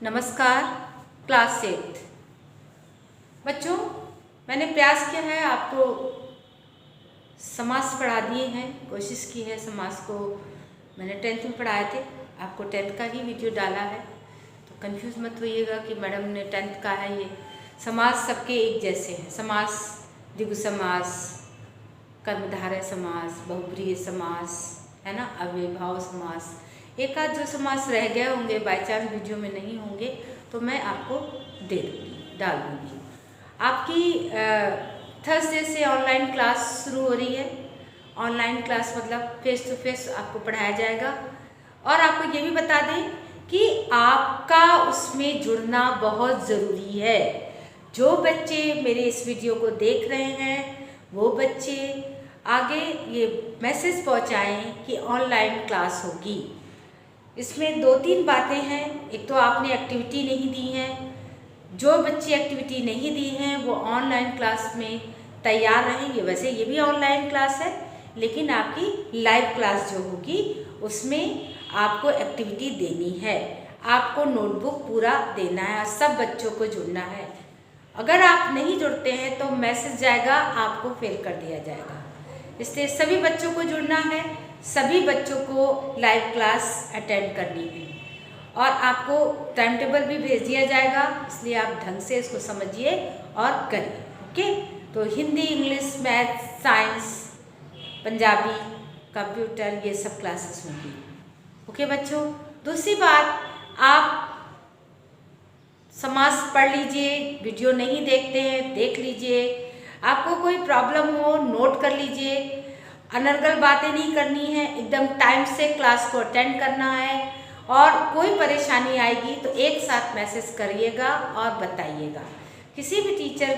नमस्कार क्लास 8 बच्चों, मैंने प्रयास किया है आपको समास पढ़ा दिए हैं, कोशिश की है। समास को मैंने 10th में पढ़ाए थे, आपको 10th का ही वीडियो डाला है, तो कंफ्यूज मत होइएगा कि मैडम ने 10th का है। ये समास सबके एक जैसे हैं। समास, द्विगु समास, कर्मधारय समास, बहुब्रीहि समास, है ना, अव्ययीभाव समास। एक आध जो समास रह गए होंगे, बाई चांस वीडियो में नहीं होंगे तो मैं आपको दे दूँगी, डाल दूँगी। आपकी थर्सडे से ऑनलाइन क्लास शुरू हो रही है। ऑनलाइन क्लास मतलब फेस टू फेस आपको पढ़ाया जाएगा। और आपको ये भी बता दें कि आपका उसमें जुड़ना बहुत ज़रूरी है। जो बच्चे मेरे इस वीडियो को देख रहे हैं वो बच्चे आगे ये मैसेज पहुंचाएं कि ऑनलाइन क्लास होगी। इसमें 2-3 बातें हैं। एक तो आपने एक्टिविटी नहीं दी है। जो बच्चे एक्टिविटी नहीं दी हैं वो ऑनलाइन क्लास में तैयार रहेंगे। वैसे ये भी ऑनलाइन क्लास है, लेकिन आपकी लाइव क्लास जो होगी उसमें आपको एक्टिविटी देनी है, आपको नोटबुक पूरा देना है, सब बच्चों को जुड़ना है। अगर आप नहीं जुड़ते हैं तो मैसेज जाएगा, आपको फेल कर दिया जाएगा। इसलिए सभी बच्चों को जुड़ना है, सभी बच्चों को लाइव क्लास अटेंड करनी है। और आपको टाइम टेबल भी भेज दिया जाएगा, इसलिए आप ढंग से इसको समझिए और करिए। ओके, तो Hindi, English, math, science, Punjabi, computer, ये सब क्लासेस होंगी। ओके बच्चों, दूसरी बात, आप समास पढ़ लीजिए। वीडियो नहीं देखते हैं, देख लीजिए। आपको कोई प्रॉब्लम हो नोट कर लीजिए। अनर्गल बातें नहीं करनी है, एकदम टाइम से क्लास को अटेंड करना है। और कोई परेशानी आएगी तो एक साथ मैसेज करिएगा और बताइएगा। किसी भी टीचर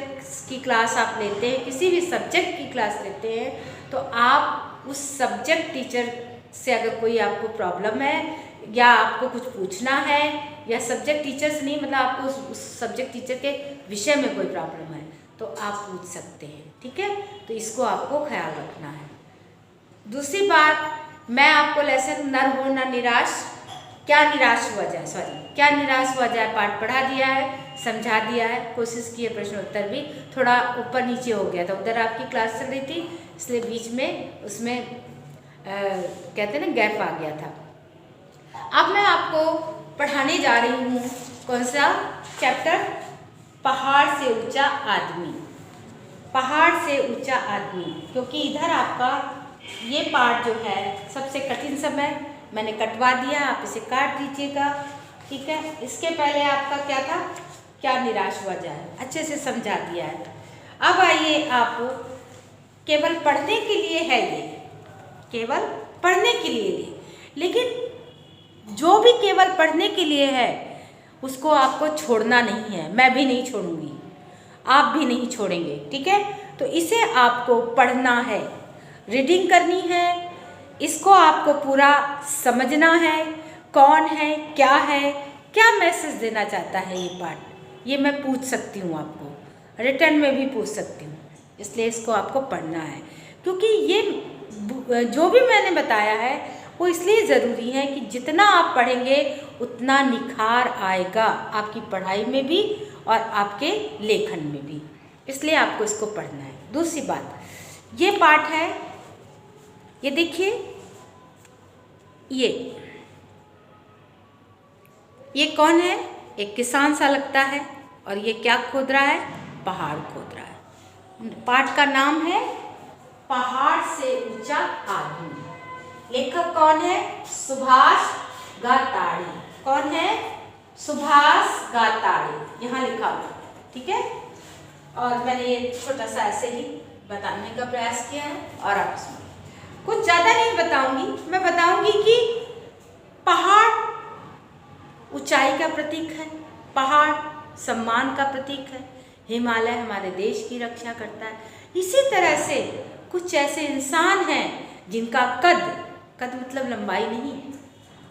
की क्लास आप लेते हैं, किसी भी सब्जेक्ट की क्लास लेते हैं, तो आप उस सब्जेक्ट टीचर से अगर कोई आपको प्रॉब्लम है या आपको कुछ पूछना है, या सब्जेक्ट टीचर से नहीं, मतलब आपको उस सब्जेक्ट टीचर के विषय में कोई प्रॉब्लम है तो आप पूछ सकते हैं। ठीक है, तो इसको आपको ख्याल रखना है। दूसरी बात, मैं आपको लेसन नर हो न निराश, क्या निराश हुआ जाए, क्या निराश हुआ जाए पाठ पढ़ा दिया है, समझा दिया है, कोशिश की है। प्रश्न उत्तर भी थोड़ा ऊपर नीचे हो गया था, उधर आपकी क्लास चल रही थी, इसलिए बीच में उसमें कहते हैं ना, गैप आ गया था। अब मैं आपको पढ़ाने जा रही हूँ कौन सा चैप्टर, पहाड़ से ऊंचा आदमी। पहाड़ से ऊंचा आदमी, क्योंकि इधर आपका ये पार्ट जो है सबसे कठिन समय मैंने कटवा दिया, आप इसे काट दीजिएगा। ठीक है, इसके पहले आपका क्या था, क्या निराश हुआ जाए, अच्छे से समझा दिया है। अब आइए, आप केवल पढ़ने के लिए है ये, केवल पढ़ने के लिए ले, लेकिन जो भी केवल पढ़ने के लिए है उसको आपको छोड़ना नहीं है। मैं भी नहीं छोड़ूंगी, आप भी नहीं छोड़ेंगे। ठीक है, तो इसे आपको पढ़ना है, रीडिंग करनी है, इसको आपको पूरा समझना है। कौन है, क्या मैसेज देना चाहता है ये पाठ, ये मैं पूछ सकती हूँ, आपको रिटर्न में भी पूछ सकती हूँ। इसलिए इसको आपको पढ़ना है, क्योंकि ये जो भी मैंने बताया है वो इसलिए ज़रूरी है कि जितना आप पढ़ेंगे उतना निखार आएगा आपकी पढ़ाई में भी और आपके लेखन में भी, इसलिए आपको इसको पढ़ना है। दूसरी बात, ये पाठ है, ये देखिए, ये कौन है, एक किसान सा लगता है, और ये क्या खोद रहा है, पहाड़ खोद रहा है। पाठ का नाम है पहाड़ से ऊंचा आदमी। लेखक कौन है, सुभाष गाताड़ी। कौन है, सुभाष गाताड़ी, यहाँ लिखा हुआ। ठीक है, और मैंने ये छोटा सा ऐसे ही बताने का प्रयास किया है। और आप सुनो, कुछ ज़्यादा नहीं बताऊंगी, मैं बताऊंगी कि पहाड़ ऊंचाई का प्रतीक है, पहाड़ सम्मान का प्रतीक है, हिमालय हमारे देश की रक्षा करता है। इसी तरह से कुछ ऐसे इंसान हैं जिनका कद मतलब लंबाई नहीं है,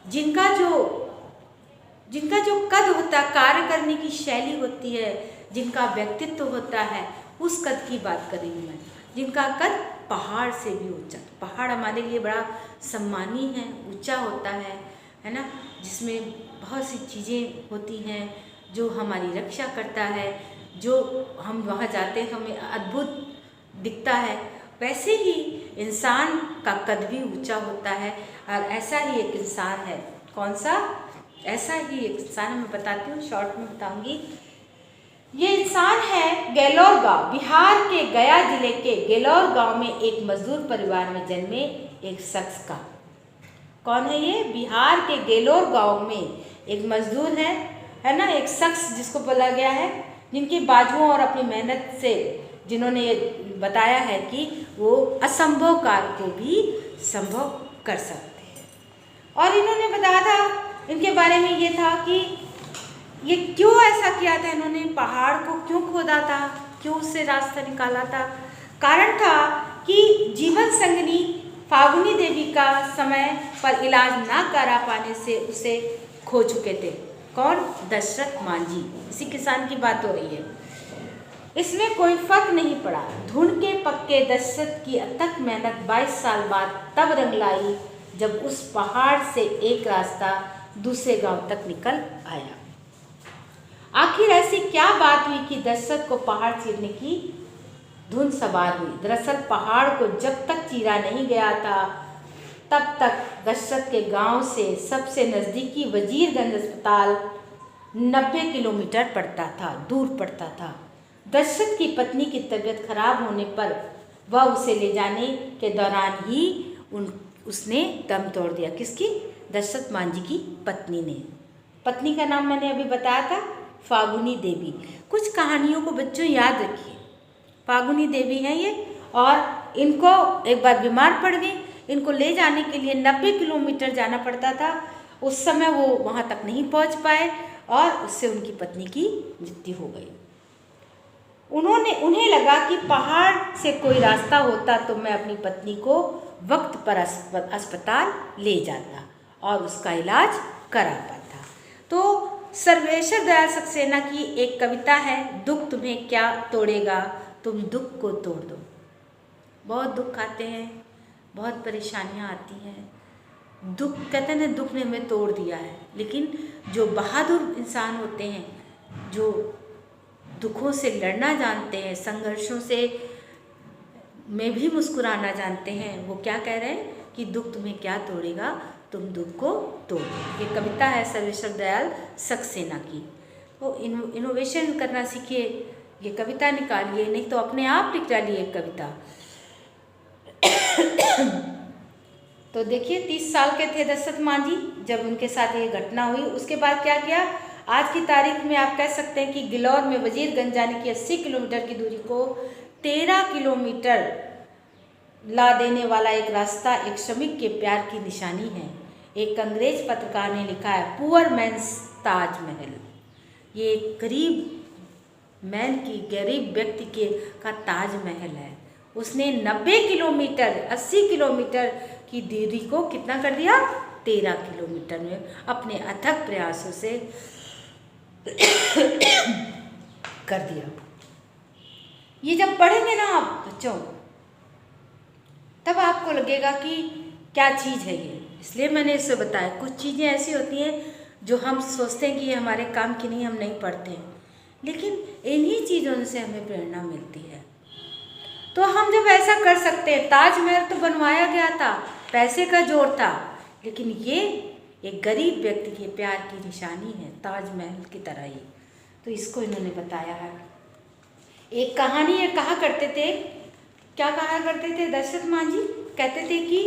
जिनका जो कद होता है, कार्य करने की शैली होती है, जिनका व्यक्तित्व होता है, उस कद की बात कर रही हूँ मैं, जिनका कद पहाड़ से भी ऊंचा। पहाड़ हमारे लिए बड़ा सम्मानीय है, ऊंचा होता है, है ना, जिसमें बहुत सी चीज़ें होती हैं जो हमारी रक्षा करता है, जो हम वहाँ जाते हैं हमें अद्भुत दिखता है। वैसे ही इंसान का कद भी ऊंचा होता है और ऐसा ही एक इंसान है। कौन सा? ऐसा ही एक इंसान मैं बताती हूँ, शॉर्ट में बताऊंगी। ये इंसान है गैलोर गांव, बिहार के गया जिले के गैलोर गांव में एक मजदूर परिवार में जन्मे एक शख्स का। कौन है ये? बिहार के गैलोर गांव में एक मजदूर है ना, एक शख्स जिसको बोला गया है, जिनकी बाजुओं और अपनी मेहनत से जिन्होंने ये बताया है कि वो असंभव कार्य को भी संभव कर सकते हैं। और इन्होंने बताया था, इनके बारे में ये था कि ये क्यों ऐसा किया था, इन्होंने पहाड़ को क्यों खोदा था, क्यों उससे रास्ता निकाला था। कारण था कि जीवन संगिनी फागुनी देवी का समय पर इलाज ना करा पाने से उसे खो चुके थे। कौन? दशरथ मांझी। इसी किसान की बात हो रही है। इसमें कोई फर्क नहीं पड़ा। धुन के पक्के दशरथ की अथक मेहनत 22 साल बाद तब रंग लाई जब उस पहाड़ से एक रास्ता दूसरे गांव तक निकल आया। आखिर ऐसी क्या बात हुई कि दशरथ को पहाड़ चीरने की धुन सवार हुई? दरअसल पहाड़ को जब तक चीरा नहीं गया था तब तक दशरथ के गांव से सबसे नज़दीकी वजीरगंज अस्पताल 90 किलोमीटर पड़ता था, दूर पड़ता था। दशरथ की पत्नी की तबीयत खराब होने पर वह उसे ले जाने के दौरान ही उसने दम तोड़ दिया। किसकी? दशरथ मांझी की पत्नी ने। पत्नी का नाम मैंने अभी बताया था, फागुनी देवी। कुछ कहानियों को बच्चों याद रखिए। फागुनी देवी हैं ये, और इनको एक बार बीमार पड़ गई। इनको ले जाने के लिए 90 किलोमीटर जाना पड़ता था। उस समय वो वहाँ तक नहीं पहुँच पाए और उससे उनकी पत्नी की मृत्यु हो गई। उन्हें लगा कि पहाड़ से कोई रास्ता होता तो मैं अपनी पत्नी को वक्त पर अस्पताल ले जाता और उसका इलाज करा पाता। तो सर्वेश्वर दयाल सक्सेना की एक कविता है, दुख तुम्हें क्या तोड़ेगा, तुम दुख को तोड़ दो। बहुत दुख आते हैं, बहुत परेशानियां आती हैं। दुख कहते हैं, दुख ने हमें तोड़ दिया है। लेकिन जो बहादुर इंसान होते हैं, जो दुखों से लड़ना जानते हैं, संघर्षों से में भी मुस्कुराना जानते हैं, वो क्या कह रहे हैं कि दुख तुम्हें क्या तोड़ेगा, तुम दुख को तोड़ दो। ये कविता है सर्वेश्वर दयाल सक्सेना की। वो इनोवेशन करना सीखिए, ये कविता निकालिए, नहीं तो अपने आप लिख डालिए एक कविता। तो देखिए 30 साल के थे दशरथ मांझी जब उनके साथ ये घटना हुई। उसके बाद क्या किया? आज की तारीख में आप कह सकते हैं कि गैलोर में वजीरगंज जाने की 80 किलोमीटर की दूरी को 13 किलोमीटर ला देने वाला एक रास्ता एक श्रमिक के प्यार की निशानी है। एक अंग्रेज पत्रकार ने लिखा है, पुअर मैन्स ताजमहल। ये गरीब मैन की, गरीब व्यक्ति के का ताजमहल है। उसने 90 किलोमीटर 80 किलोमीटर की दूरी को कितना कर दिया? 13 किलोमीटर में अपने अथक प्रयासों से कर दिया। ये जब पढ़ेंगे ना आप बच्चों, तब आपको लगेगा कि क्या चीज़ है ये। इसलिए मैंने इससे बताया, कुछ चीज़ें ऐसी होती हैं जो हम सोचते हैं कि ये हमारे काम की नहीं, हम नहीं पढ़ते हैं, लेकिन इन्हीं चीज़ों से हमें प्रेरणा मिलती है। तो हम जब ऐसा कर सकते हैं, ताजमहल तो बनवाया गया था, पैसे का जोर था, लेकिन ये एक गरीब व्यक्ति के प्यार की निशानी है, ताजमहल की तरह ही। तो इसको इन्होंने बताया है। एक कहानी ये कहा करते थे, क्या कहा करते थे दशरथ मांझी? कहते थे कि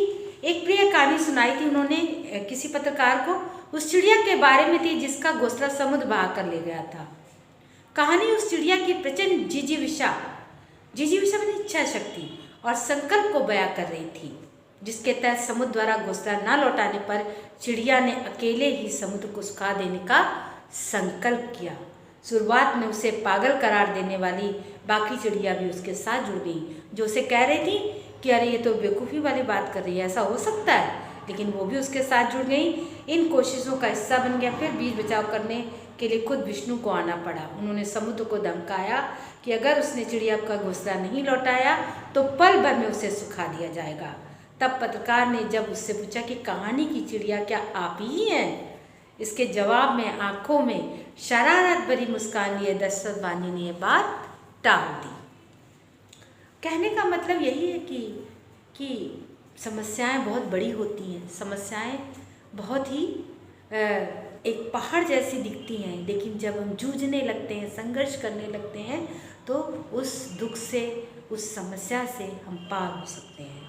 एक प्रिय कहानी सुनाई थी उन्होंने किसी पत्रकार को, उस चिड़िया के बारे में थी जिसका घोंसला समुद्र बहा कर ले गया था। कहानी उस चिड़िया की प्रचंड जिजीविषा में इच्छा शक्ति और संकल्प को बयां कर रही थी, जिसके तहत समुद्र द्वारा घोंसला न लौटाने पर चिड़िया ने अकेले ही समुद्र को सुखा देने का संकल्प किया। शुरुआत में उसे पागल करार देने वाली बाकी चिड़िया भी उसके साथ जुड़ गई, जो उसे कह रही थी कि अरे ये तो बेवकूफ़ी वाली बात कर रही है, ऐसा हो सकता है, लेकिन वो भी उसके साथ जुड़ गई। इन कोशिशों का हिस्सा बन गया। फिर बीच बचाव करने के लिए खुद विष्णु को आना पड़ा। उन्होंने समुद्र को धमकाया कि अगर उसने चिड़िया का घोंसला नहीं लौटाया तो पल भर में उसे सुखा दिया जाएगा। तब पत्रकार ने जब उससे पूछा कि कहानी की चिड़िया क्या आप ही हैं, इसके जवाब में आंखों में शरारत भरी मुस्कान लिए दशरथ मांझी ने यह बात टाल दी। कहने का मतलब यही है कि समस्याएं बहुत बड़ी होती हैं, समस्याएं बहुत ही एक पहाड़ जैसी दिखती हैं, लेकिन जब हम जूझने लगते हैं, संघर्ष करने लगते हैं, तो उस दुख से, उस समस्या से हम पार हो सकते हैं।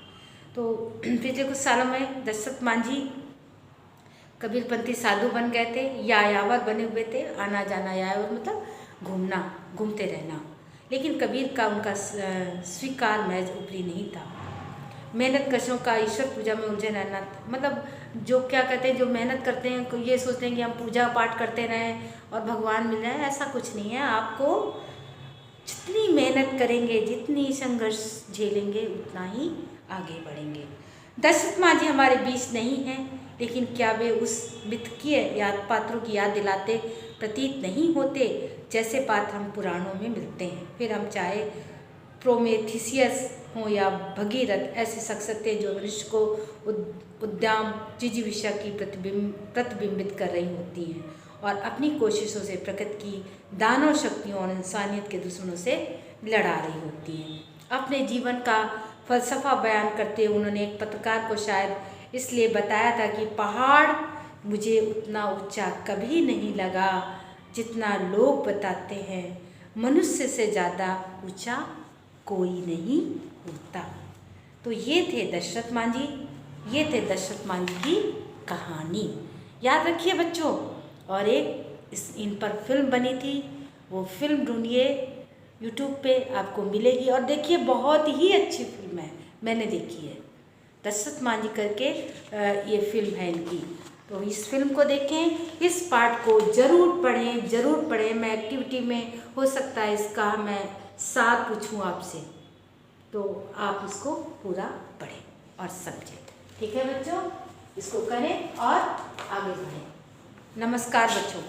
तो पिछले कुछ सालों में दशरथ मांझी कबीरपंथी साधु बन गए थे, यायावर बने हुए थे। आना जाना, यायावर मतलब घूमना, घूमते रहना। लेकिन कबीर का उनका स्वीकार महज ऊपरी नहीं था। मेहनत कशों का ईश्वर पूजा में उलझे रहना, मतलब जो क्या कहते हैं, जो मेहनत करते हैं ये सोचते हैं कि हम पूजा पाठ करते रहें और भगवान मिल जाए, ऐसा कुछ नहीं है। आपको जितनी मेहनत करेंगे, जितनी संघर्ष झेलेंगे, उतना ही आगे बढ़ेंगे। दशरथ मांझी हमारे बीच नहीं हैं, लेकिन क्या वे उस मिथकीय पात्रों की याद दिलाते प्रतीत नहीं होते जैसे पात्र हम पुराणों में मिलते हैं। फिर हम चाहे प्रोमेथियस हों या भगीरथ, ऐसी शख्सियतें जो मनुष्य को उद्दाम जिजीविषा की प्रतिबिंबित कर रही होती हैं और अपनी कोशिशों से प्रकृति की दानव शक्तियों और इंसानियत के दुश्मनों से लड़ा रही होती हैं। अपने जीवन का फलसफा बयान करते हुए उन्होंने एक पत्रकार को शायद इसलिए बताया था कि पहाड़ मुझे उतना ऊंचा कभी नहीं लगा जितना लोग बताते हैं, मनुष्य से ज़्यादा ऊंचा कोई नहीं होता। तो ये थे दशरथ मांझी, ये थे दशरथ मांझी की कहानी। याद रखिए बच्चों। और एक इन पर फिल्म बनी थी, वो फिल्म ढूंढिए, यूट्यूब पे आपको मिलेगी और देखिए, बहुत ही अच्छी फिल्म है, मैंने देखी है। दशरथ मांझी करके ये फिल्म है इनकी, तो इस फिल्म को देखें, इस पार्ट को ज़रूर पढ़ें, ज़रूर पढ़ें। मैं एक्टिविटी में हो सकता है इसका मैं साथ पूछूं आपसे, तो आप इसको पूरा पढ़ें और समझें। ठीक है बच्चों, इसको करें और आगे बढ़ें। नमस्कार बच्चों।